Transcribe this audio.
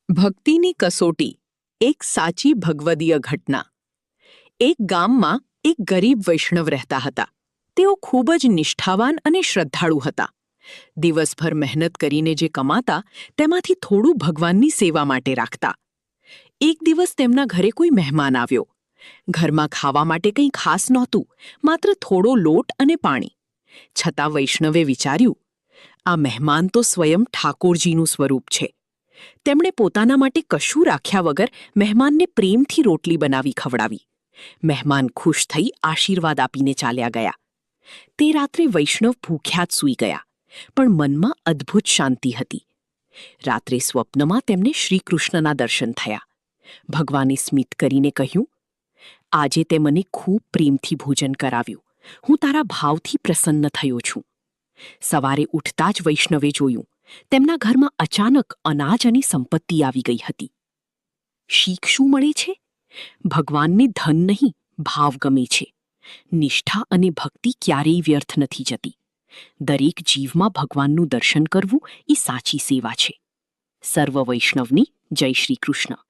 ભક્તિની કસોટી, એક સાચી ભગવદીય ઘટના. એક ગામમાં એક ગરીબ વૈષ્ણવ રહેતા હતા. તેઓ ખૂબ જ નિષ્ઠાવાન અને શ્રદ્ધાળુ હતા. દિવસભર મહેનત કરીને જે કમાતા તેમાંથી થોડું ભગવાનની સેવા માટે રાખતા. એક દિવસ તેમના ઘરે કોઈ મહેમાન આવ્યો. ઘરમાં ખાવા માટે કંઈ ખાસ નહોતું, માત્ર થોડો લોટ અને પાણી. છતાં વૈષ્ણવે વિચાર્યું, આ મહેમાન તો સ્વયં ઠાકોરજીનું સ્વરૂપ છે. તેમણે પોતાના માટે કશું રાખ્યા વગર મહેમાનને પ્રેમથી રોટલી બનાવી ખવડાવી. મહેમાન ખુશ થઈ આશીર્વાદ આપીને ચાલ્યા ગયા. તે રાત્રે વૈષ્ણવ ભૂખ્યા જ સૂઈ ગયા, પણ મનમાં અદ્ભુત શાંતિ હતી. રાત્રે સ્વપ્નમાં તેમને શ્રીકૃષ્ણના દર્શન થયા. ભગવાને સ્મિત કરીને કહ્યું, આજે તે મને ખૂબ પ્રેમથી ભોજન કરાવ્યું. હું તારા ભાવથી પ્રસન્ન થયો છું. સવારે ઉઠતા જ વૈષ્ણવે જોયું, તેમના ઘરમાં અચાનક અનાજ અને સંપત્તિ આવી ગઈ હતી. શીખ શું મળે છે? ભગવાનને ધન નહીં, ભાવ ગમે છે. નિષ્ઠા અને ભક્તિ ક્યારેય વ્યર્થ નથી જતી. દરેક જીવમાં ભગવાનનું દર્શન કરવું એ સાચી સેવા છે. સર્વ વૈષ્ણવની જય શ્રી કૃષ્ણ.